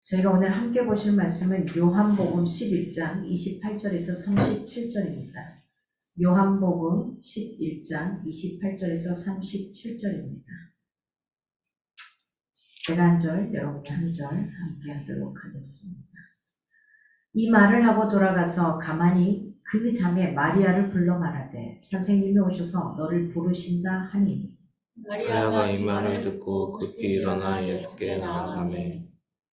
저희가 오늘 함께 보실 말씀은 요한복음 11장 28절에서 37절입니다. 요한복음 11장 28절에서 37절입니다. 제가 한 절, 여러분 한 절 함께 하도록 하겠습니다. 이 말을 하고 돌아가서 가만히 그 자매 마리아를 불러 말하되 선생님이 오셔서 너를 부르신다 하니 마리아가 이 말을 듣고 급히 일어나 예수께 나아가매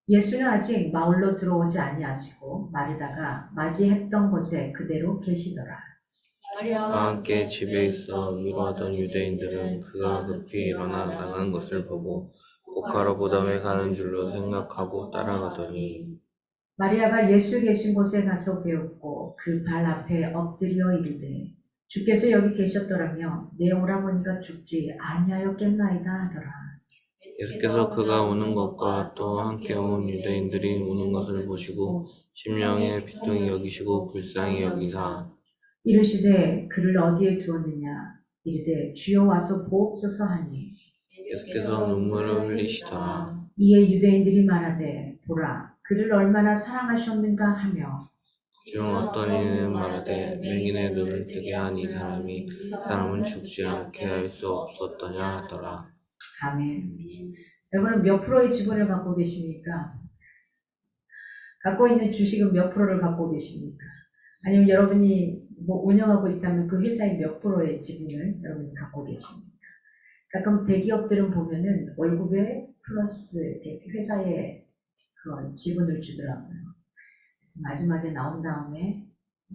예수는 아직 마을로 들어오지 아니하시고 마르다가 맞이했던 곳에 그대로 계시더라. 마리아와 함께 집에 있어 위로하던 유대인들은 그가 급히 일어나 나간 것을 보고 목하러 무덤에 가는 줄로 생각하고 따라가더니 마리아가 예수 계신 곳에 가서 배웠고 그 발 앞에 엎드려 이르되 주께서 여기 계셨더라며 내 오라버니가 죽지 아니하였겠나이다 하더라. 예수께서 그가 오는 것과 또 함께 온 유대인들이 오는 것을 보시고 심령에 비통히 여기시고 불쌍히 여기사 이르시되 그를 어디에 두었느냐 이르되 주여 와서 보옵소서 하니 예수께서 눈물을 흘리시더라. 이에 유대인들이 말하되 보라 그를 얼마나 사랑하셨는가 하며 중 어떤 이는 말하되 맹인의 눈을 뜨게 한 이 사람은 죽지 않게 할 수 없었더냐 하더라. 아멘. 여러분은 몇 프로의 지분을 갖고 계십니까? 갖고 있는 주식은 몇 프로를 갖고 계십니까? 아니면 여러분이 뭐 운영하고 있다면 그 회사의 몇 프로의 지분을 여러분이 갖고 계십니까? 가끔 대기업들은 보면은 월급에 플러스 회사에 그런 지분을 주더라고요. 그래서 마지막에 나온 다음에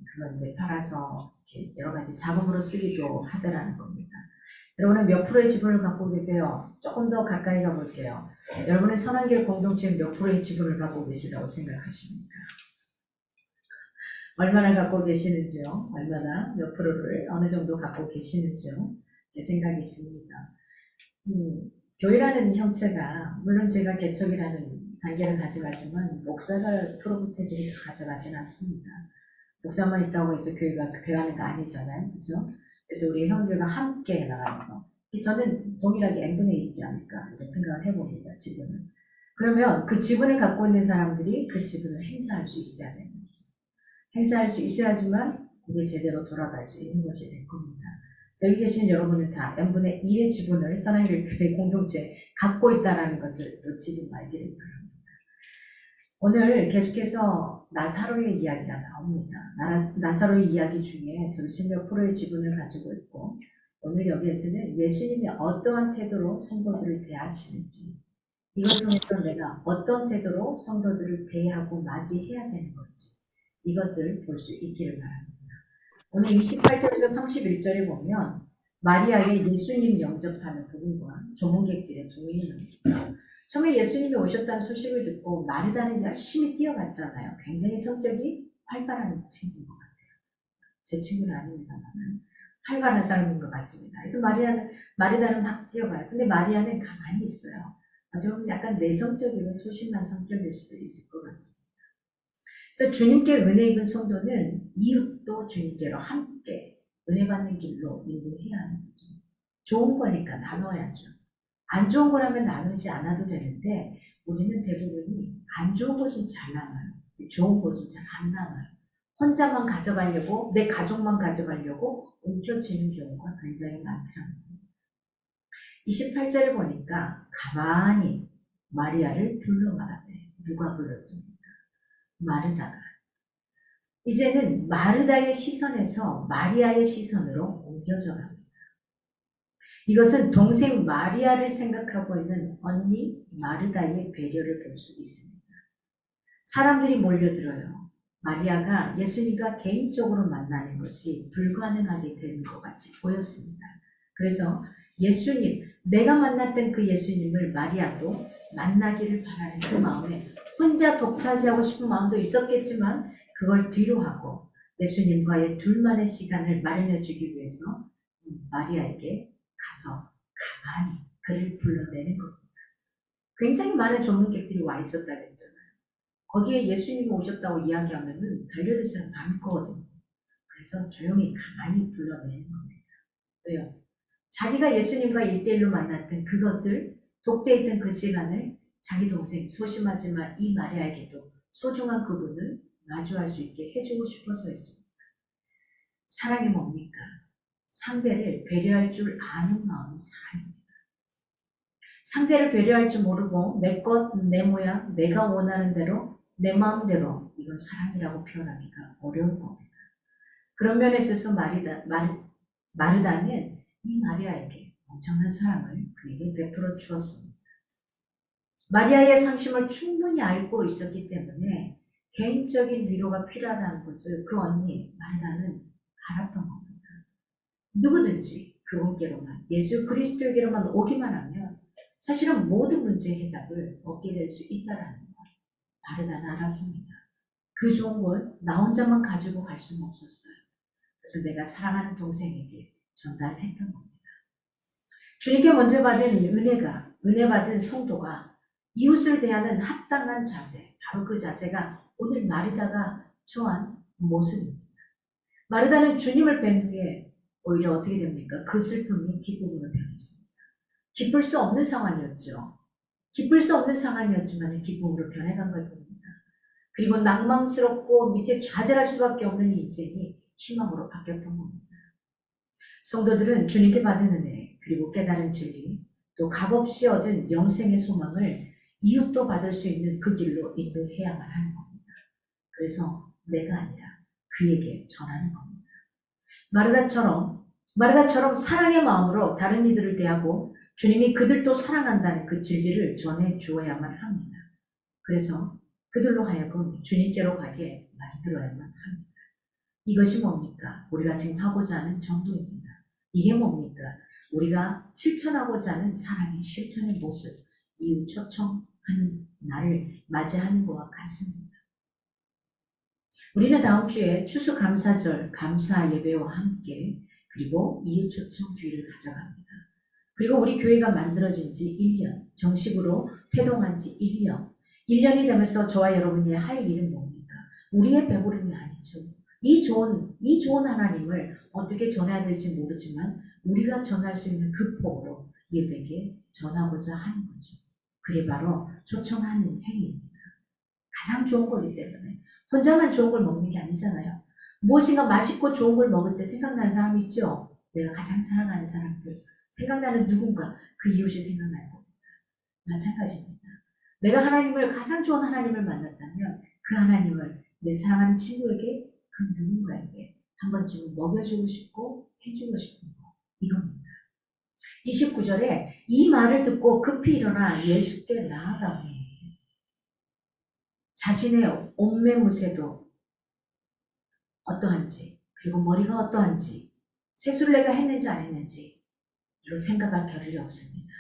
그걸 이제 팔아서 여러 가지 자금으로 쓰기도 하더라는 겁니다. 여러분은 몇 프로의 지분을 갖고 계세요? 조금 더 가까이 가볼게요. 여러분의 선한길 공동체는 몇 프로의 지분을 갖고 계시다고 생각하십니까? 얼마나 갖고 계시는지요? 얼마나 몇 프로를 어느 정도 갖고 계시는지요? 생각이 듭니다. 교회라는 형체가 물론 제가 개척이라는 단계를 가져가지만 목사가 프로부테들이 가져가진 않습니다. 목사만 있다고 해서 교회가 돼가는 거 아니잖아요. 그죠? 그래서 우리 형들과 함께 나가는 거. 저는 동일하게 n분의 1이지 않을까 이런 생각을 해봅니다. 지분은. 그러면 그 지분을 갖고 있는 사람들이 그 지분을 행사할 수 있어야 되는 거죠. 행사할 수 있어야지만 그게 제대로 돌아갈 수 있는 것이 될 겁니다. 여기 계신 여러분은 다 n분의 1의 지분을 사랑의 교회 공동체에 갖고 있다는 것을 놓치지 말기를 바랍니다. 오늘 계속해서 나사로의 이야기가 나옵니다. 나사로의 이야기 중에 도대체 몇 프로의 지분을 가지고 있고 오늘 여기에서는 예수님이 어떠한 태도로 성도들을 대하시는지, 이걸 통해서 내가 어떤 태도로 성도들을 대하고 맞이해야 되는 건지, 이것을 볼 수 있기를 바랍니다. 오늘 28절에서 31절에 보면 마리아의 예수님 영접하는 부분과 조문객들의 동의입니다. 처음에 예수님이 오셨다는 소식을 듣고 마르다는 열심히 뛰어갔잖아요. 굉장히 성격이 활발한 친구인 것 같아요. 제 친구는 아닙니다만 활발한 사람인 것 같습니다. 그래서 마리다는 막 뛰어가요. 근데 마리아는 가만히 있어요. 좀 약간 내성적이고 소심한 성격일 수도 있을 것 같습니다. 그래서 주님께 은혜 입은 성도는 이웃도 주님께로 함께 은혜 받는 길로 인도해야 하는 거죠. 좋은 거니까 나눠야죠. 안 좋은 거라면 나누지 않아도 되는데 우리는 대부분이 안 좋은 것은 잘 나눠요. 좋은 것은 잘 안 나눠요. 혼자만 가져가려고, 내 가족만 가져가려고 옮겨지는 경우가 굉장히 많더라고요. 28절을 보니까 가만히 마리아를 불러 말하네. 누가 불렀습니까? 마르다가. 이제는 마르다의 시선에서 마리아의 시선으로 옮겨져 갑니다. 이것은 동생 마리아를 생각하고 있는 언니 마르다의 배려를 볼 수 있습니다. 사람들이 몰려들어요. 마리아가 예수님과 개인적으로 만나는 것이 불가능하게 되는 것 같이 보였습니다. 그래서 예수님, 내가 만났던 그 예수님을 마리아도 만나기를 바라는 그 마음에 혼자 독차지하고 싶은 마음도 있었겠지만 그걸 뒤로 하고 예수님과의 둘만의 시간을 마련해 주기 위해서 마리아에게 가서 가만히 그를 불러내는 겁니다. 굉장히 많은 전문객들이 와 있었다 그랬잖아요. 거기에 예수님이 오셨다고 이야기하면은 달려들 사람 많거든요. 그래서 조용히 가만히 불러내는 겁니다. 왜요? 자기가 예수님과 1대1로 만났던 그것을 독대했던 그 시간을 자기 동생 소심하지만 이 마리아에게도 소중한 그분을 마주할 수 있게 해주고 싶어서 했습니다. 사랑이 뭡니까? 상대를 배려할 줄 아는 마음이 사랑입니다. 상대를 배려할 줄 모르고 내 것, 내 모양, 내가 원하는 대로 내 마음대로 이건 사랑이라고 표현하기가 어려운 겁니다. 그런 면에 있어서 마르다는 이 마리아에게 엄청난 사랑을 그에게 베풀어 주었습니다. 마리아의 상심을 충분히 알고 있었기 때문에 개인적인 위로가 필요하다는 것을 그 언니 마르다는 알았던 겁니다. 누구든지 그분께로만 예수 그리스도에게로만 오기만 하면 사실은 모든 문제의 해답을 얻게 될 수 있다는 것 마르다는 알았습니다. 그 좋은 걸 나 혼자만 가지고 갈 수는 없었어요. 그래서 내가 사랑하는 동생에게 전달했던 겁니다. 주님께 먼저 받은 은혜 받은 성도가 이웃을 대하는 합당한 자세, 바로 그 자세가 오늘 마르다가 처한 모습입니다. 마르다는 주님을 뵌 후에 오히려 어떻게 됩니까? 그 슬픔이 기쁨으로 변했습니다. 기쁠 수 없는 상황이었죠. 기쁠 수 없는 상황이었지만 기쁨으로 변해간 걸 봅니다. 그리고 낭망스럽고 밑에 좌절할 수밖에 없는 인생이 희망으로 바뀌었던 겁니다. 성도들은 주님께 받은 은혜, 그리고 깨달은 진리, 또 값없이 얻은 영생의 소망을 이웃도 받을 수 있는 그 길로 인도해야만 하는 겁니다. 그래서 내가 아니라 그에게 전하는 겁니다. 마르다처럼 사랑의 마음으로 다른 이들을 대하고 주님이 그들도 사랑한다는 그 진리를 전해 주어야만 합니다. 그래서 그들로 하여금 주님께로 가게 만들어야만 합니다. 이것이 뭡니까? 우리가 지금 하고자 하는 전도입니다. 이게 뭡니까? 우리가 실천하고자 하는 사랑의 실천의 모습, 이웃 초청하는 날을 맞이하는 것과 같습니다. 우리는 다음 주에 추수감사절 감사 예배와 함께 그리고 이웃 초청 주일을 가져갑니다. 그리고 우리 교회가 만들어진 지 1년, 정식으로 태동한 지 1년, 1년이 되면서 저와 여러분이 할 일은 뭡니까? 우리의 배부름이 아니죠. 이 좋은 하나님을 어떻게 전해야 될지 모르지만 우리가 전할 수 있는 그 폭으로 이들에게 전하고자 하는 거죠. 그게 바로 초청하는 행위입니다. 가장 좋은 거기 때문에 혼자만 좋은 걸 먹는 게 아니잖아요. 무엇인가 맛있고 좋은 걸 먹을 때 생각나는 사람이 있죠. 내가 가장 사랑하는 사람들, 생각나는 누군가, 그 이웃이 생각날 겁니다. 마찬가지입니다. 내가 가장 좋은 하나님을 만났다면 그 하나님을 내 사랑하는 친구에게, 그 누군가에게 한 번쯤은 먹여주고 싶고 해주고 싶은 거. 이겁니다. 29절에 이 말을 듣고 급히 일어나 예수께 나아가니 자신의 옷매무새도 어떠한지 그리고 머리가 어떠한지 세술례가 했는지 안 했는지 이거 생각할 겨를이 없습니다.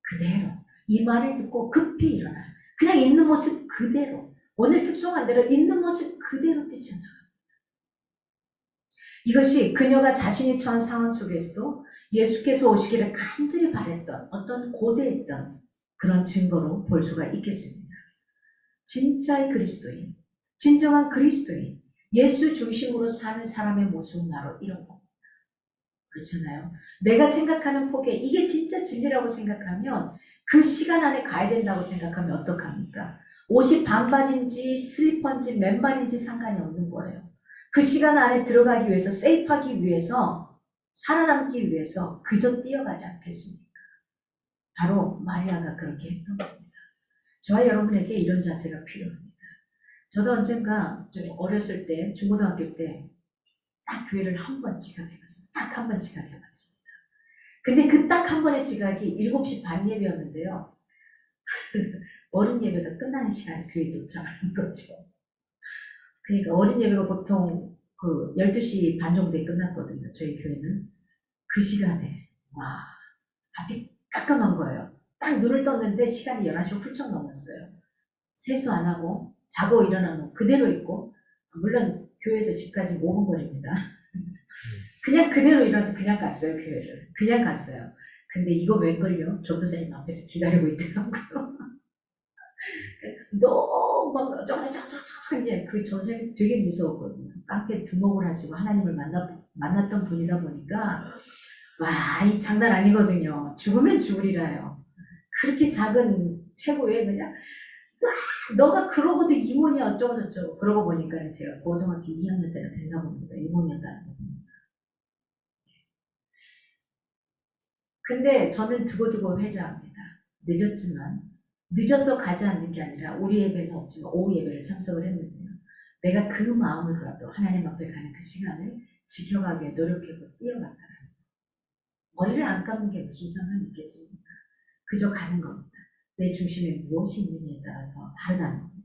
그대로 이 말을 듣고 급히 일어나 그냥 있는 모습 그대로 오늘 특송한 대로 있는 모습 그대로 뛰쳐나갑니다. 이것이 그녀가 자신이 처한 상황 속에서도 예수께서 오시기를 간절히 바랬던 어떤 고대했던 그런 증거로 볼 수가 있겠습니다. 진짜의 그리스도인, 진정한 그리스도인, 예수 중심으로 사는 사람의 모습은 바로 이런 겁니다. 그렇잖아요. 내가 생각하는 폭에 이게 진짜 진리라고 생각하면 그 시간 안에 가야 된다고 생각하면 어떡합니까? 옷이 반바지인지 슬리퍼인지 맨발인지 상관이 없는 거예요. 그 시간 안에 들어가기 위해서 세이프하기 위해서 살아남기 위해서 그저 뛰어가지 않겠습니까? 바로 마리아가 그렇게 했던 겁니다. 저와 여러분에게 이런 자세가 필요합니다. 저도 언젠가 좀 어렸을 때 중고등학교 때 딱 교회를 한 번 지각해봤습니다. 딱 한 번 지각해봤습니다. 근데 그 딱 한 번의 지각이 7시 반 예배였는데요. 어린 예배가 끝나는 시간에 교회에 도착하는 거죠. 그러니까 어린 예배가 보통 그 12시 반 정도에 끝났거든요. 저희 교회는. 그 시간에 와 앞이 깜깜한 거예요. 딱 눈을 떴는데 시간이 11시 훌쩍 넘었어요. 세수 안 하고 자고 일어나고 그대로 있고 물론 교회에서 집까지 5분 거리입니다. 그냥 그대로 일어나서 그냥 갔어요. 교회를. 그냥 갔어요. 근데 이거 웬걸요? 전도사님 앞에서 기다리고 있더라고요. 너무 막 쩌쩌쩌쩌 이제 그 전사님이 되게 무서웠거든요. 깡패 두목을 하시고 하나님을 만났던 분이다 보니까 와, 이 장난 아니거든요. 죽으면 죽으리라요. 그렇게 작은 체구에 그냥 와, 너가 그러고도 이모냐 어쩌고저쩌고 그러고 보니까 제가 고등학교 2학년 때가 됐나 봅니다. 이모냐다. 근데 저는 두고두고 회자합니다. 늦었지만 늦어서 가지 않는 게 아니라 우리 예배는 없지만 오후 예배를 참석을 했는데요. 내가 그 마음으로라도 하나님 앞에 가는 그 시간을 지켜가기에 노력하고 뛰어갔다는 거예요. 머리를 안 감는 게 무슨 상관이 있겠습니까? 그저 가는 겁니다. 내 중심에 무엇이 있느냐에 따라서 다르다는 겁니다.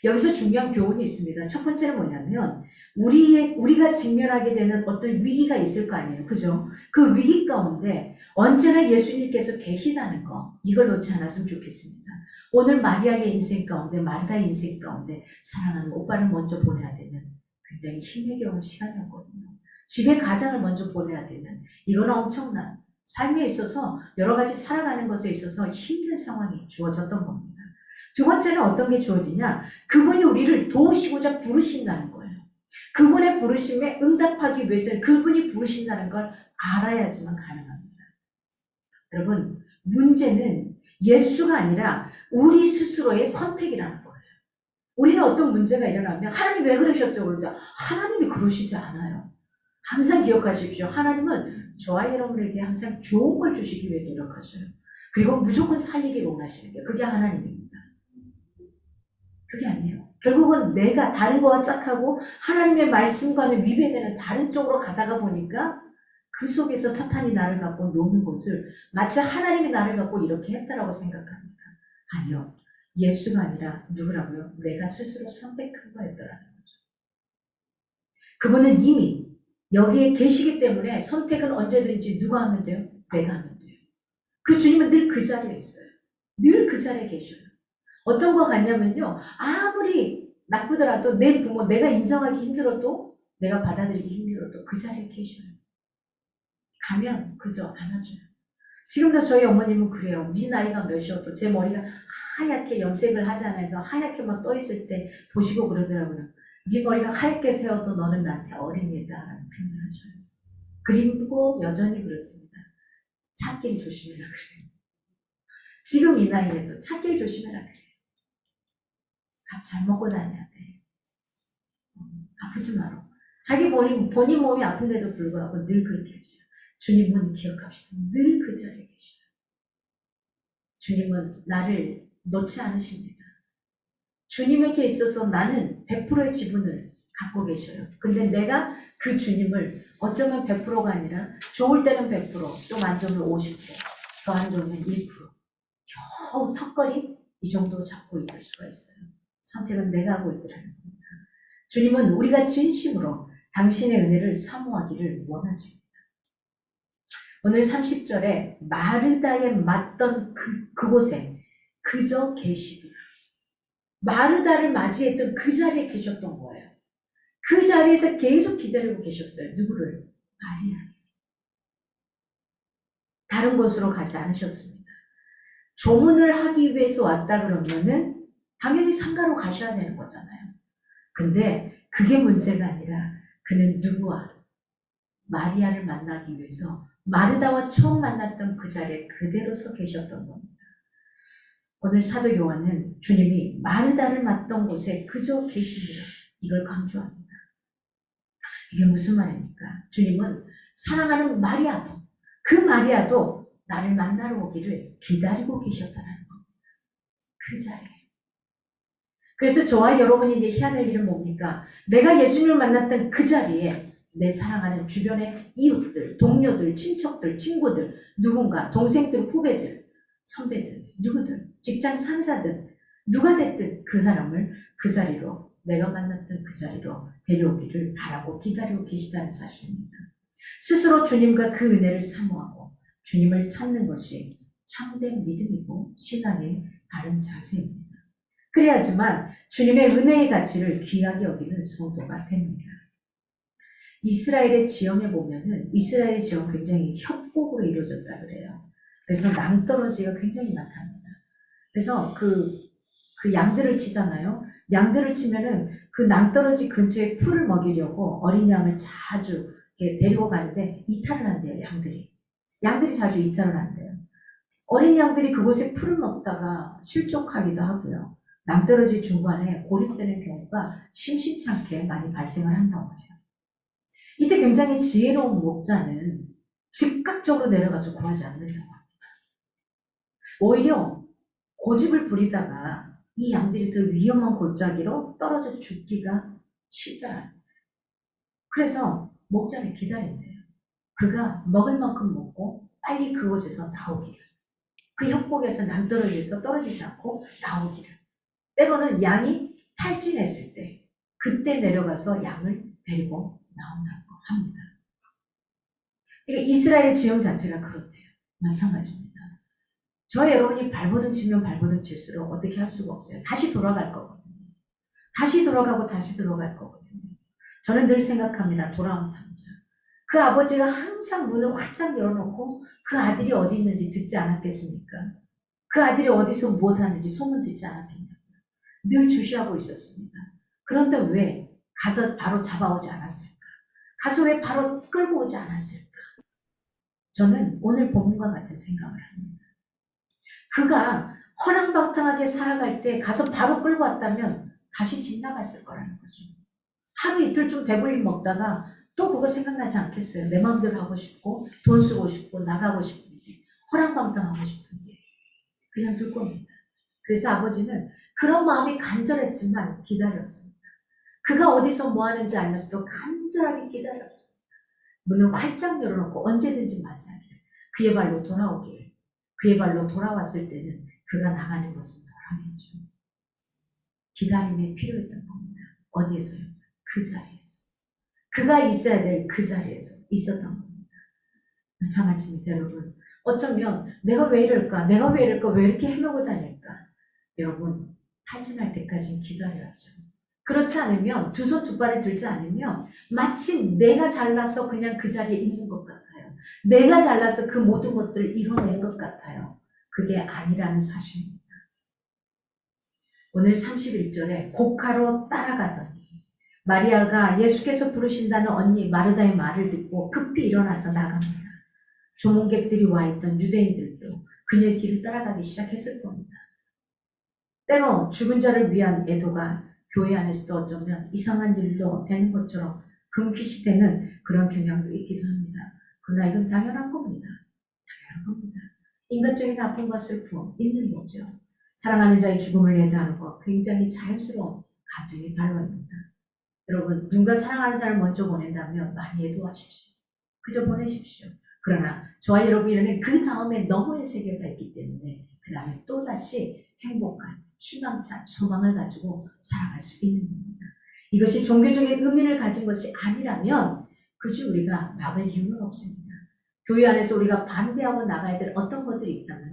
여기서 중요한 교훈이 있습니다. 첫 번째는 뭐냐면 우리가 직면하게 되는 어떤 위기가 있을 거 아니에요. 그죠? 그 위기 가운데 언제나 예수님께서 계시다는 거 이걸 놓지 않았으면 좋겠습니다. 오늘 마리아의 인생 가운데 마르다의 인생 가운데 사랑하는 오빠를 먼저 보내야 되는 굉장히 힘겨운 시간이었거든요. 집에 가장을 먼저 보내야 되는 이거는 엄청난 삶에 있어서 여러 가지 살아가는 것에 있어서 힘든 상황이 주어졌던 겁니다. 두 번째는 어떤 게 주어지냐? 그분이 우리를 도우시고자 부르신다는 거예요. 그분의 부르심에 응답하기 위해서는 그분이 부르신다는 걸 알아야지만 가능합니다. 여러분, 문제는 예수가 아니라 우리 스스로의 선택이라는 거예요. 우리는 어떤 문제가 일어나면 하나님 왜 그러셨어요? 그러다 하나님이 그러시지 않아요. 항상 기억하십시오. 하나님은 저와 여러분에게 항상 좋은 걸 주시기 위해 노력하셔요. 그리고 무조건 살리기 원하시는 게 그게 하나님입니다. 그게 아니에요. 결국은 내가 다른 거와 짝하고 하나님의 말씀과는 위배되는 다른 쪽으로 가다가 보니까 그 속에서 사탄이 나를 갖고 노는 것을 마치 하나님이 나를 갖고 이렇게 했다라고 생각합니다. 아니요. 예수가 아니라 누구라고요? 내가 스스로 선택한 거였더라는 거죠. 그분은 이미 여기에 계시기 때문에 선택은 언제든지 누가 하면 돼요? 내가 하면 돼요. 그 주님은 늘 그 자리에 있어요. 늘 그 자리에 계셔요. 어떤 거 같냐면요. 아무리 나쁘더라도 내 부모, 내가 인정하기 힘들어도 내가 받아들이기 힘들어도 그 자리에 계셔요. 가면 그저 안아줘요. 지금도 저희 어머님은 그래요. 네 나이가 몇이어도 제 머리가 하얗게 염색을 하지 않아서 하얗게만 떠있을 때 보시고 그러더라고요. 네 머리가 하얗게 새어도 너는 나한테 어린이다 라는 표현을 하셔요. 그리고 여전히 그렇습니다. 찾길 조심해라 그래요. 지금 이 나이에도 찾길 조심해라 그래요. 밥 잘 먹고 다녀야 돼. 아프지 마라. 자기 본인 몸이 아픈데도 불구하고 늘 그렇게 하셔요. 주님은 기억합시다. 늘 그 자리에 계셔요. 주님은 나를 놓지 않으십니다. 주님에게 있어서 나는 100%의 지분을 갖고 계셔요. 근데 내가 그 주님을 어쩌면 100%가 아니라 좋을 때는 100%, 좀 안 좋으면 50%, 더 안 좋으면 1%. 겨우 턱걸이 이 정도 잡고 있을 수가 있어요. 선택은 내가 하고 있더라는 겁니다. 주님은 우리가 진심으로 당신의 은혜를 사모하기를 원하십니다. 오늘 30절에 마르다에 맞던 그곳에 그저 계시더라. 마르다를 맞이했던 그 자리에 계셨던 거예요. 그 자리에서 계속 기다리고 계셨어요. 누구를? 마리아. 다른 곳으로 가지 않으셨습니다. 조문을 하기 위해서 왔다 그러면은 당연히 상가로 가셔야 되는 거잖아요. 근데 그게 문제가 아니라 그는 누구와? 마리아를 만나기 위해서 마르다와 처음 만났던 그 자리에 그대로 서 계셨던 겁니다. 오늘 사도 요한은 주님이 마르다를 맞던 곳에 그저 계시니라 이걸 강조합니다. 이게 무슨 말입니까? 주님은 사랑하는 마리아도 그 마리아도 나를 만나러 오기를 기다리고 계셨다는 겁니다. 그 자리에. 그래서 저와 여러분이 이제 해야 될 일은 뭡니까? 내가 예수님을 만났던 그 자리에 내 사랑하는 주변의 이웃들, 동료들, 친척들, 친구들, 누군가, 동생들, 후배들, 선배들, 누구들, 직장 상사들, 누가 됐든 그 사람을 그 자리로, 내가 만났던 그 자리로 데려오기를 바라고 기다리고 계시다는 사실입니다. 스스로 주님과 그 은혜를 사모하고 주님을 찾는 것이 참된 믿음이고 신앙의 바른 자세입니다. 그래야지만 주님의 은혜의 가치를 귀하게 여기는 성도가 됩니다. 이스라엘의 지형에 보면은 이스라엘의 지형 굉장히 협곡으로 이루어졌다 그래요. 그래서 낭떠러지가 굉장히 많답니다. 그래서 그 양들을 치잖아요. 양들을 치면은 그 낭떠러지 근처에 풀을 먹이려고 어린 양을 자주 이렇게 데리고 가는데 이탈을 한대요, 양들이. 양들이 자주 이탈을 한대요. 어린 양들이 그곳에 풀을 먹다가 실족하기도 하고요. 낭떠러지 중간에 고립되는 경우가 심심찮게 많이 발생을 한다고 해요. 이때 굉장히 지혜로운 목자는 즉각적으로 내려가서 구하지 않는다고 합니다. 오히려 고집을 부리다가 이 양들이 더 위험한 골짜기로 떨어져 죽기가 쉽다. 그래서 목자는 기다린대요. 그가 먹을 만큼 먹고 빨리 그곳에서 나오기를. 그 협곡에서 낭떠러지에서 떨어지지 않고 나오기를. 때로는 양이 탈진했을 때 그때 내려가서 양을 데리고 나온다고 합니다. 그러니까 이스라엘 지형 자체가 그렇대요. 마찬가지입니다. 저와 여러분이 발버둥 치면 발버둥 칠수록 어떻게 할 수가 없어요. 다시 돌아갈 거거든요. 다시 돌아가고 다시 들어갈 거거든요. 저는 늘 생각합니다. 돌아온 탐자. 그 아버지가 항상 문을 활짝 열어놓고 그 아들이 어디 있는지 듣지 않았겠습니까? 그 아들이 어디서 무엇하는지 소문 듣지 않았겠냐고요. 늘 주시하고 있었습니다. 그런데 왜 가서 바로 잡아오지 않았을까? 가서 왜 바로 끌고 오지 않았을까? 저는 오늘 본문과 같은 생각을 합니다. 그가 허랑방탕하게 살아갈 때 가서 바로 끌고 왔다면 다시 집 나갔을 거라는 거죠. 하루 이틀 좀 배불리 먹다가 또 그거 생각나지 않겠어요. 내 마음대로 하고 싶고 돈 쓰고 싶고 나가고 싶은데 허랑방탕하고 싶은데 그냥 둘 겁니다. 그래서 아버지는 그런 마음이 간절했지만 기다렸습니다. 그가 어디서 뭐 하는지 알면서도 간절하게 기다렸습니다. 문을 활짝 열어놓고 언제든지 맞이하기를 그의 발로 돌아오기를 그의 발로 돌아왔을 때는 그가 나가는 것은 덜하겠죠. 기다림이 필요했던 겁니다. 어디에서요? 그 자리에서. 그가 있어야 될 그 자리에서 있었던 겁니다. 마찬가지입니다, 여러분. 어쩌면 내가 왜 이럴까? 내가 왜 이럴까? 왜 이렇게 헤매고 다닐까? 여러분, 탈진할 때까지는 기다려야죠. 그렇지 않으면 두 손 두 발을 들지 않으면 마치 내가 잘나서 그냥 그 자리에 있는 것 같아요. 내가 잘나서 그 모든 것들을 이뤄낸 것 같아요. 그게 아니라는 사실입니다. 오늘 31절에 곡하러 따라가더니 마리아가 예수께서 부르신다는 언니 마르다의 말을 듣고 급히 일어나서 나갑니다. 조문객들이 와 있던 유대인들도 그녀의 뒤를 따라가기 시작했을 겁니다. 때로 죽은 자를 위한 애도가 교회 안에서도 어쩌면 이상한 일도 되는 것처럼 금빛이 되는 그런 경향도 있기도 합니다. 그러나 이건 당연한 겁니다. 당연한 겁니다. 인간적인 아픔과 슬픔 있는 거죠. 사랑하는 자의 죽음을 예도하는 것 굉장히 자연스러운 감정의 발언입니다. 여러분, 누군가 사랑하는 사람을 먼저 보낸다면 많이 애도하십시오. 그저 보내십시오. 그러나 저와 여러분에는 그 다음에 너머의 세계가 있기 때문에 그 다음에 또다시 행복한 희망찬 소망을 가지고 살아갈 수 있는 겁니다. 이것이 종교적인 의미를 가진 것이 아니라면 그것이 우리가 막을 이유는 없습니다. 교회 안에서 우리가 반대하고 나가야 될 어떤 것들이 있다면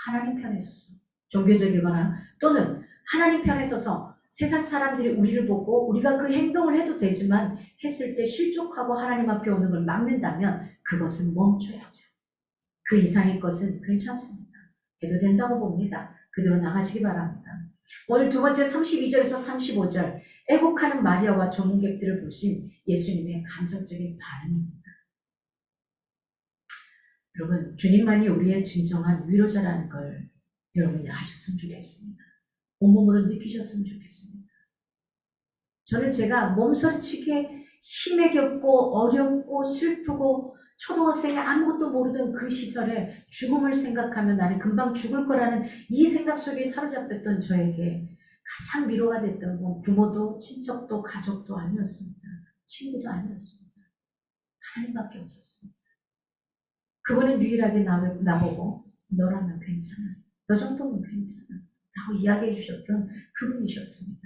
하나님 편에 서서 종교적이거나 또는 하나님 편에 서서 세상 사람들이 우리를 보고 우리가 그 행동을 해도 되지만 했을 때 실족하고 하나님 앞에 오는 걸 막는다면 그것은 멈춰야죠. 그 이상의 것은 괜찮습니다. 해도 된다고 봅니다. 그대로 나가시기 바랍니다. 오늘 두 번째 32절에서 35절 애곡하는 마리아와 조문객들을 보신 예수님의 감정적인 반응입니다. 여러분, 주님만이 우리의 진정한 위로자라는 걸 여러분이 아셨으면 좋겠습니다. 온몸으로 느끼셨으면 좋겠습니다. 저는 제가 몸서리치게 힘에 겹고 어렵고 슬프고 초등학생이 아무것도 모르던 그 시절에 죽음을 생각하면 나는 금방 죽을 거라는 이 생각 속에 사로잡혔던 저에게 가장 위로가 됐던 건 부모도 친척도 가족도 아니었습니다. 친구도 아니었습니다. 하나님밖에 없었습니다. 그분은 유일하게 나보고 너라면 괜찮아. 너 정도면 괜찮아. 라고 이야기해 주셨던 그분이셨습니다.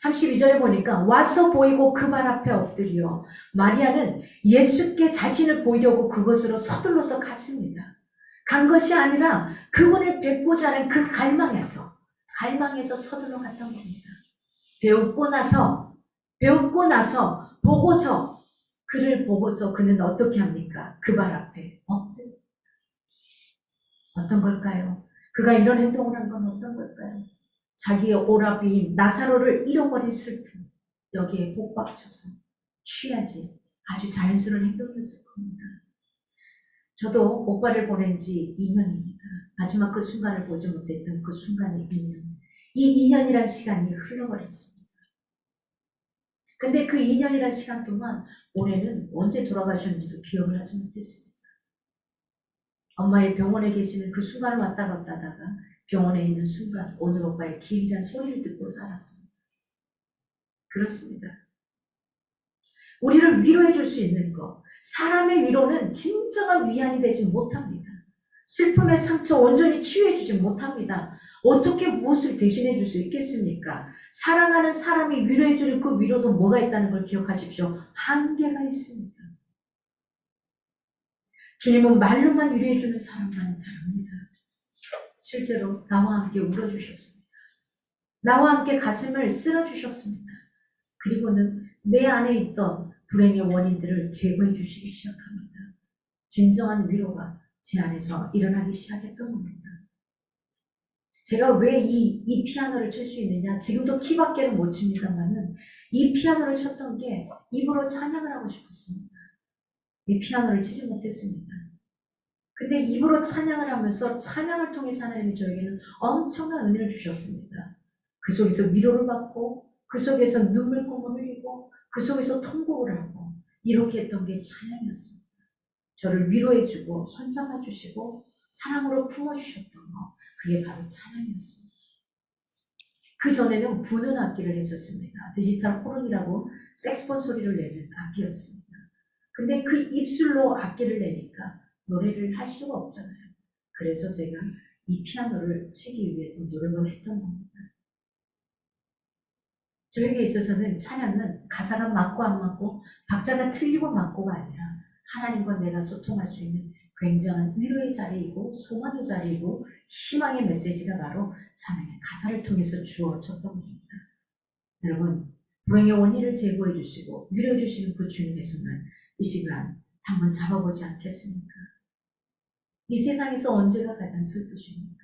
32절에 보니까 와서 보이고 그 발 앞에 엎드려 마리아는 예수께 자신을 보이려고 그곳으로 서둘러서 갔습니다. 간 것이 아니라 그분을 뵙고자 하는 그 갈망에서 서둘러 갔던 겁니다. 배우고 나서 보고서 그를 보고서 그는 어떻게 합니까? 그 발 앞에 엎드려. 어떤 걸까요? 그가 이런 행동을 한 건 어떤 걸까요? 자기의 오라비인 나사로를 잃어버린 슬픔, 여기에 복박쳐서 취하지 아주 자연스러운 행동이었을 겁니다. 저도 오빠를 보낸 지 2년입니다. 마지막 그 순간을 보지 못했던 그 순간이 2년. 이 2년이란 시간이 흘러버렸습니다. 근데 그 2년이란 시간 동안 올해는 언제 돌아가셨는지도 기억을 하지 못했습니다. 엄마의 병원에 계시는 그 순간을 왔다 갔다 하다가 병원에 있는 순간 오늘 오빠의 길이란 소리를 듣고 살았습니다. 그렇습니다. 우리를 위로해 줄 수 있는 것, 사람의 위로는 진정한 위안이 되지 못합니다. 슬픔의 상처 온전히 치유해 주지 못합니다. 어떻게 무엇을 대신해 줄 수 있겠습니까? 사랑하는 사람이 위로해 주는 그 위로도 뭐가 있다는 걸 기억하십시오. 한계가 있습니다. 주님은 말로만 위로해 주는 사람만은 다릅니다. 실제로 나와 함께 울어주셨습니다. 나와 함께 가슴을 쓸어주셨습니다. 그리고는 내 안에 있던 불행의 원인들을 제거해 주시기 시작합니다. 진정한 위로가 제 안에서 일어나기 시작했던 겁니다. 제가 왜 이 피아노를 칠 수 있느냐? 지금도 키밖에는 못 칩니다만은 이 피아노를 쳤던 게 입으로 찬양을 하고 싶었습니다. 이 피아노를 치지 못했습니다. 근데 입으로 찬양을 하면서 찬양을 통해서 하나님이 저에게는 엄청난 은혜를 주셨습니다. 그 속에서 위로를 받고 그 속에서 눈물구멍을 흘리고 그 속에서 통곡을 하고 이렇게 했던 게 찬양이었습니다. 저를 위로해주고 손잡아주시고 사랑으로 품어주셨던 거 그게 바로 찬양이었습니다. 그 전에는 부는 악기를 했었습니다. 디지털 호른이라고 색스폰 소리를 내는 악기였습니다. 근데 그 입술로 악기를 내니까 노래를 할 수가 없잖아요. 그래서 제가 이 피아노를 치기 위해서 노력을 했던 겁니다. 저에게 있어서는 찬양은 가사가 맞고 안 맞고 박자가 틀리고 맞고가 아니라 하나님과 내가 소통할 수 있는 굉장한 위로의 자리이고 소망의 자리이고 희망의 메시지가 바로 찬양의 가사를 통해서 주어졌던 겁니다. 여러분, 불행의 원인을 제거해 주시고 위로해 주시는 그 주님의 손을 이 시간 한번 잡아보지 않겠습니까? 이 세상에서 언제가 가장 슬프십니까?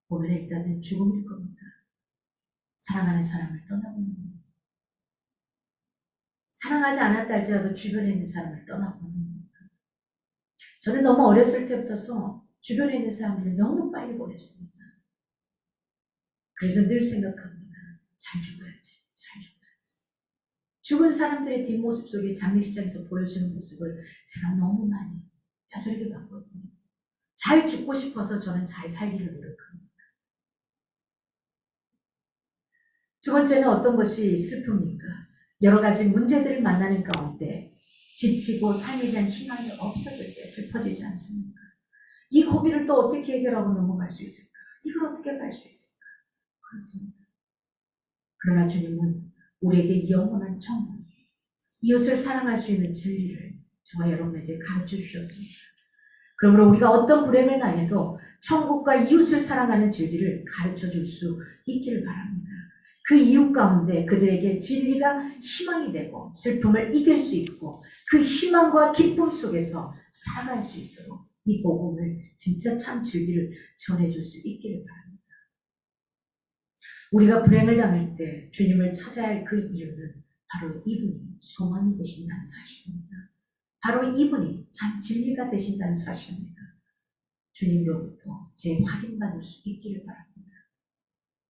보면 일단은 죽음일 겁니다. 사랑하는 사람을 떠나보는 겁니다. 사랑하지 않았다 할지라도 주변에 있는 사람을 떠나보는 겁니다. 저는 너무 어렸을 때부터 주변에 있는 사람들을 너무 빨리 보냈습니다. 그래서 늘 생각합니다. 잘 죽어야지. 죽은 사람들의 뒷모습 속에 장례식장에서 보여주는 모습을 제가 너무 많이 뼈저리게 봤거든요. 잘 죽고 싶어서 저는 잘 살기를 노력합니다. 두 번째는 어떤 것이 슬픔입니까? 여러 가지 문제들을 만나는 가운데 지치고 삶에 대한 희망이 없어질 때 슬퍼지지 않습니까? 이 고비를 또 어떻게 해결하고 넘어갈 수 있을까? 이걸 어떻게 갈 수 있을까? 그렇습니다. 그러나 주님은 우리에게 영원한 천국, 이웃을 사랑할 수 있는 진리를 저와 여러분에게 가르쳐 주셨습니다. 그러므로 우리가 어떤 불행을 당해도 천국과 이웃을 사랑하는 진리를 가르쳐 줄 수 있기를 바랍니다. 그 이웃 가운데 그들에게 진리가 희망이 되고 슬픔을 이길 수 있고 그 희망과 기쁨 속에서 살아갈 수 있도록 이 복음을 진짜 참 진리를 전해줄 수 있기를 바랍니다. 우리가 불행을 당할 때 주님을 찾아야 할 그 이유는 바로 이분이 소망이 되신다는 사실입니다. 바로 이분이 참 진리가 되신다는 사실입니다. 주님으로부터 재확인받을 수 있기를 바랍니다.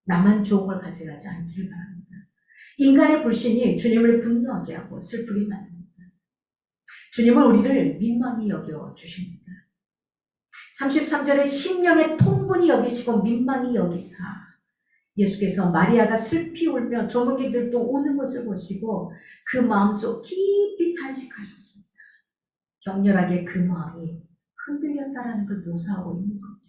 나만 좋은 걸 가져가지 않기를 바랍니다. 인간의 불신이 주님을 분노하게 하고 슬프게 만듭니다. 주님은 우리를 민망히 여겨 주십니다. 33절에 심령의 통분히 여기시고 민망히 여기사 예수께서 마리아가 슬피 울며 조문객들도 오는 것을 보시고 그 마음속 깊이 탄식하셨습니다. 격렬하게 그 마음이 흔들렸다라는 걸 묘사하고 있는 겁니다.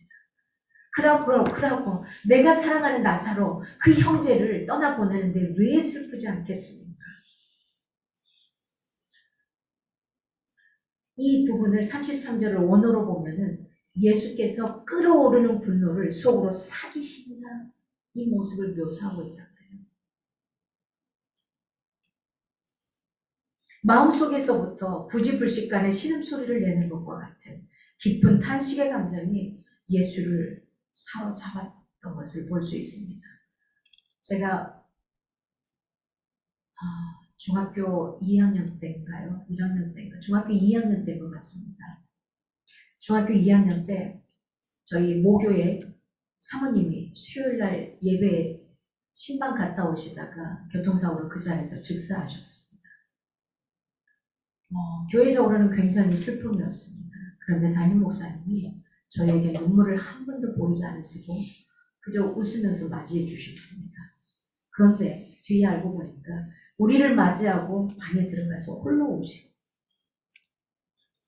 그러고 내가 사랑하는 나사로 그 형제를 떠나보내는데 왜 슬프지 않겠습니까? 이 부분을 33절을 원어로 보면은 예수께서 끓어오르는 분노를 속으로 사기신다, 이 모습을 묘사하고 있다고 해요. 마음속에서부터 부지불식간에 신음소리를 내는 것과 같은 깊은 탄식의 감정이 예수를 사로잡았던 것을 볼 수 있습니다. 제가 중학교 2학년 때인가요? 1학년 때인가? 중학교 2학년 때인 것 같습니다. 중학교 2학년 때 저희 모교에 사모님이 수요일날 예배에 신방 갔다 오시다가 교통사고로 그 자리에서 즉사하셨습니다. 교회적으로는 굉장히 슬픔이었습니다. 그런데 담임 목사님이 저에게 눈물을 한 번도 보이지 않으시고 그저 웃으면서 맞이해 주셨습니다. 그런데 뒤에 알고 보니까 우리를 맞이하고 방에 들어가서 홀로 오시고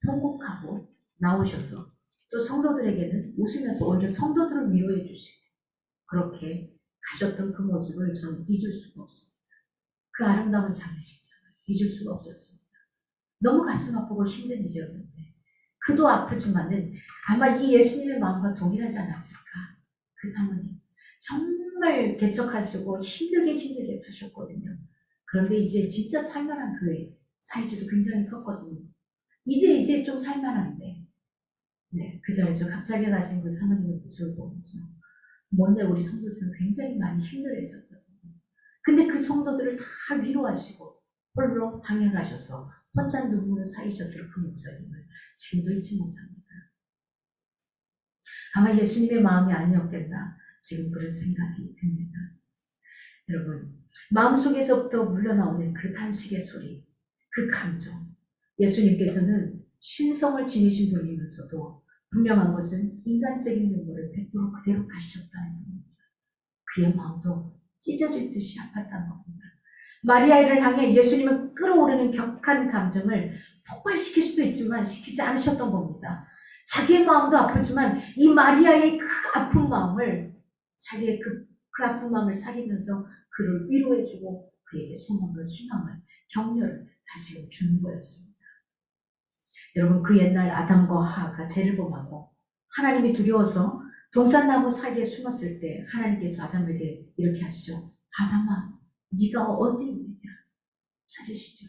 통곡하고 나오셔서 또 성도들에게는 웃으면서 오히려 성도들을 위로해 주시고 그렇게 가셨던 그 모습을 저는 잊을 수가 없습니다. 그 아름다운 장례식장을 잊을 수가 없었습니다. 너무 가슴 아프고 힘든 일이었는데 그도 아프지만은 아마 이 예수님의 마음과 동일하지 않았을까. 그 사모님 정말 개척하시고 힘들게 사셨거든요. 그런데 이제 진짜 살만한 교회 사이즈도 굉장히 컸거든요. 이제 좀 살만한데 그 자리에서 갑자기 가신 그 사모님의 모습을 보면서 뭔데 우리 성도들은 굉장히 많이 힘들어했었거든요. 근데 그 성도들을 다 위로하시고 홀로 방에 가셔서 혼자 눈물을 사이셔줄 그 목사님을 지금도 잊지 못합니다. 아마 예수님의 마음이 아니었겠나 지금 그런 생각이 듭니다. 여러분 마음속에서부터 물러나오는 그 탄식의 소리, 그 감정, 예수님께서는 신성을 지니신 분이면서도 분명한 것은 인간적인 눈물을 100% 그대로 가셨다는 겁니다. 그의 마음도 찢어질 듯이 아팠다는 겁니다. 마리아를 향해 예수님은 끓어오르는 격한 감정을 폭발시킬 수도 있지만 시키지 않으셨던 겁니다. 자기의 마음도 아프지만 이 마리아의 그 아픈 마음을 자기의 그 아픈 마음을 사귀면서 그를 위로해주고 그에게 소망과 희망을 격려를 다시금 주는 거였습니다. 여러분 그 옛날 아담과 하와가 죄를 범하고 하나님이 두려워서 동산나무 사이에 숨었을 때 하나님께서 아담에게 이렇게 하시죠. 아담아 네가 어디 있느냐 찾으시죠.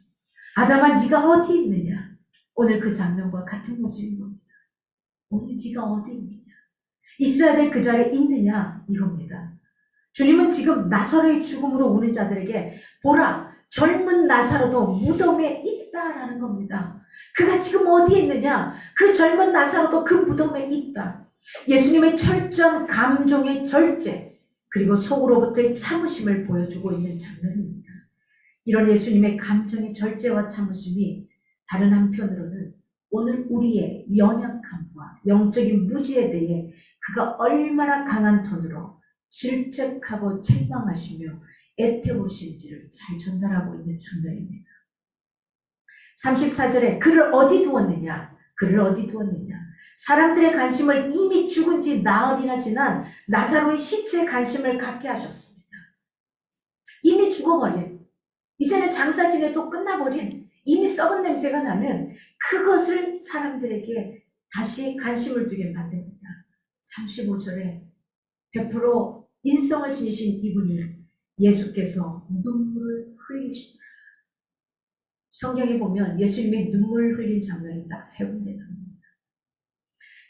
아담아 네가 어디 있느냐. 오늘 그 장면과 같은 모습인 겁니다. 오늘 네가 어디 있느냐. 있어야 될 그 자리에 있느냐 이겁니다. 주님은 지금 나사로의 죽음으로 우는 자들에게 보라 젊은 나사로도 무덤에 있다라는 겁니다. 그가 지금 어디에 있느냐. 그 젊은 나사로도 그 무덤에 있다. 예수님의 철저한 감정의 절제 그리고 속으로부터의 참으심을 보여주고 있는 장면입니다. 이런 예수님의 감정의 절제와 참으심이 다른 한편으로는 오늘 우리의 연약함과 영적인 무지에 대해 그가 얼마나 강한 톤으로 질책하고 책망하시며 애태우신지를 잘 전달하고 있는 장면입니다. 34절에 그를 어디 두었느냐? 그를 어디 두었느냐? 사람들의 관심을 이미 죽은 지 나흘이나 지난 나사로의 시체에 관심을 갖게 하셨습니다. 이미 죽어버린, 이제는 장사 지내도 끝나버린, 이미 썩은 냄새가 나는 그것을 사람들에게 다시 관심을 두게 만듭니다. 35절에 100% 인성을 지니신 이분이 예수께서 눈물을 흘리시더라. 성경에 보면 예수님이 눈물 흘린 장면이 딱 세 군데 나옵니다.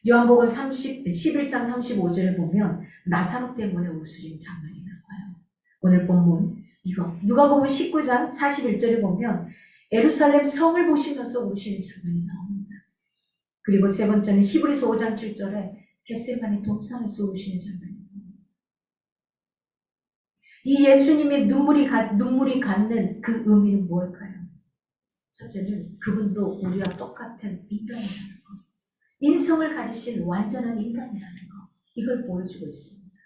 요한복음 11장 35절에 보면 나사로 때문에 웃으신 장면이 나와요. 오늘 본문 이거 누가복음 19장 41절에 보면 예루살렘 성을 보시면서 우시는 장면이 나옵니다. 그리고 세 번째는 히브리서 5장 7절에 겟세마네 동산에서 우시는 장면이 나옵니다. 이 예수님의 눈물이 갖는 그 의미는 무엇일까요? 첫째는 그분도 우리와 똑같은 인간이라는 것, 인성을 가지신 완전한 인간이라는 것, 이걸 보여주고 있습니다.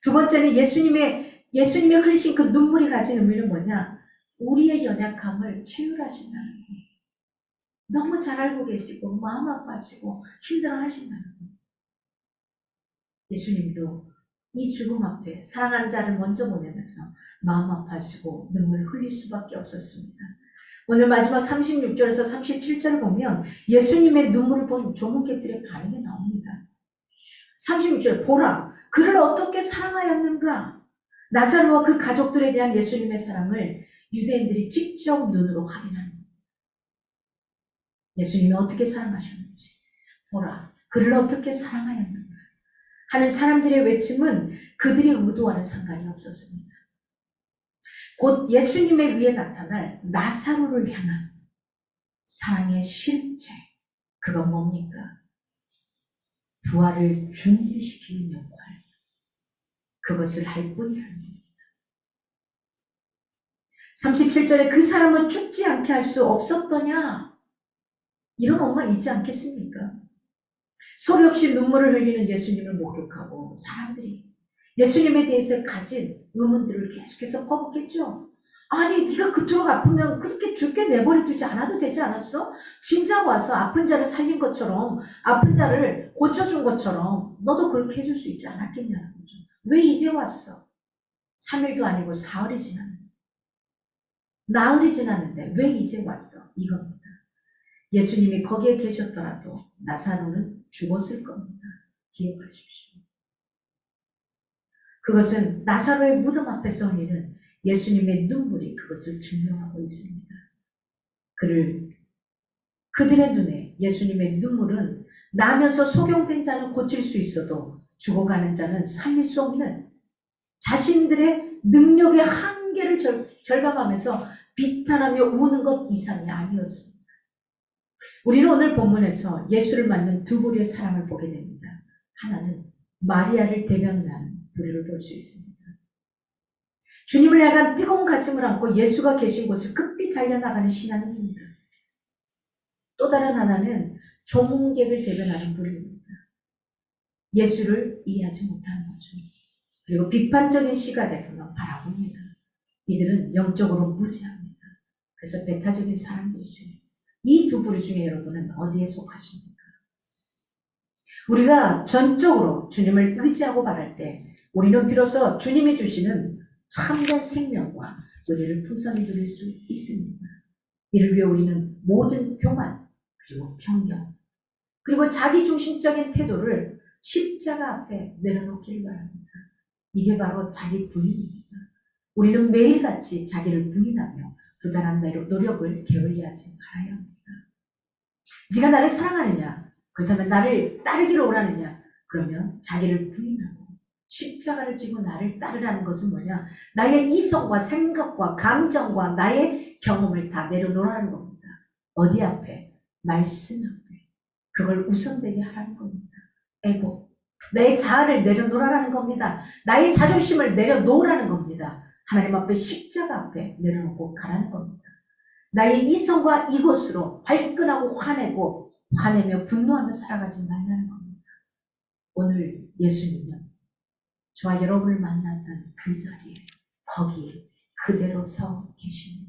두 번째는 예수님이 흘리신 그 눈물이 가진 의미는 뭐냐? 우리의 연약함을 채울하신다는 것. 너무 잘 알고 계시고 마음 아파하시고 힘들어하신다는 것. 예수님도 이 죽음 앞에 사랑하는 자를 먼저 보내면서 마음 아파하시고 눈물을 흘릴 수밖에 없었습니다. 오늘 마지막 36절에서 37절을 보면 예수님의 눈물을 본 조문객들의 반응이 나옵니다. 36절 보라 그를 어떻게 사랑하였는가. 나사로와 그 가족들에 대한 예수님의 사랑을 유대인들이 직접 눈으로 확인하는 겁니다. 예수님이 어떻게 사랑하셨는지 보라 그를 어떻게 사랑하였는가 하는 사람들의 외침은 그들의 의도와는 상관이 없었습니다. 곧 예수님에 의해 나타날 나사로를 향한 사랑의 실체, 그건 뭡니까? 부활을 준비시키는 역할, 그것을 할 뿐이라는 겁니다. 37절에 그 사람은 죽지 않게 할 수 없었더냐? 이런 엄마 있지 않겠습니까? 소리 없이 눈물을 흘리는 예수님을 목격하고 사람들이 예수님에 대해서 가진 의문들을 계속해서 퍼붓겠죠. 아니 네가 그토록 아프면 그렇게 죽게 내버려 두지 않아도 되지 않았어? 진짜 와서 아픈 자를 살린 것처럼 아픈 자를 고쳐준 것처럼 너도 그렇게 해줄 수 있지 않았겠냐는 거죠. 왜 이제 왔어? 3일도 아니고 사흘이 지났는데 나흘이 지났는데 왜 이제 왔어? 이겁니다. 예수님이 거기에 계셨더라도 나사로는 죽었을 겁니다. 기억하십시오. 그것은 나사로의 무덤 앞에서 흘리는 예수님의 눈물이 그것을 증명하고 있습니다. 그들의 눈에 예수님의 눈물은 나면서 소경된 자는 고칠 수 있어도 죽어가는 자는 살릴 수 없는 자신들의 능력의 한계를 절감하면서 비탄하며 우는 것 이상이 아니었습니다. 우리는 오늘 본문에서 예수를 맞는 두 부류의 사람을 보게 됩니다. 하나는 마리아를 대변하는 부류를 볼 수 있습니다. 주님을 향한 뜨거운 가슴을 안고 예수가 계신 곳을 급히 달려나가는 신앙인입니다. 또 다른 하나는 조문객을 대변하는 부류입니다. 예수를 이해하지 못하는 거죠. 그리고 비판적인 시각에서만 바라봅니다. 이들은 영적으로 무지합니다. 그래서 배타적인 사람들이죠. 이 두 부류 중에 여러분은 어디에 속하십니까? 우리가 전적으로 주님을 의지하고 바랄 때 우리는 비로소 주님이 주시는 참된 생명과 은혜를 풍성히 누릴 수 있습니다. 이를 위해 우리는 모든 교만 그리고 편견 그리고 자기중심적인 태도를 십자가 앞에 내려놓기를 바랍니다. 이게 바로 자기 부인입니다. 우리는 매일같이 자기를 부인하며 부단한 노력을 게을리하지 말아야 합니다. 네가 나를 사랑하느냐? 그렇다면 나를 따르기로 원하느냐? 그러면 자기를 부인하고 십자가를 지고 나를 따르라는 것은 뭐냐? 나의 이성과 생각과 감정과 나의 경험을 다 내려놓으라는 겁니다. 어디 앞에? 말씀 앞에. 그걸 우선되게 하라는 겁니다. 에고. 나의 자아를 내려놓으라는 겁니다. 나의 자존심을 내려놓으라는 겁니다. 하나님 앞에 십자가 앞에 내려놓고 가라는 겁니다. 나의 이성과 이것으로 발끈하고 화내며 분노하며 살아가지 말라는 겁니다. 오늘 예수님은 저와 여러분을 만났던 그 자리에 거기에 그대로 서 계십니다.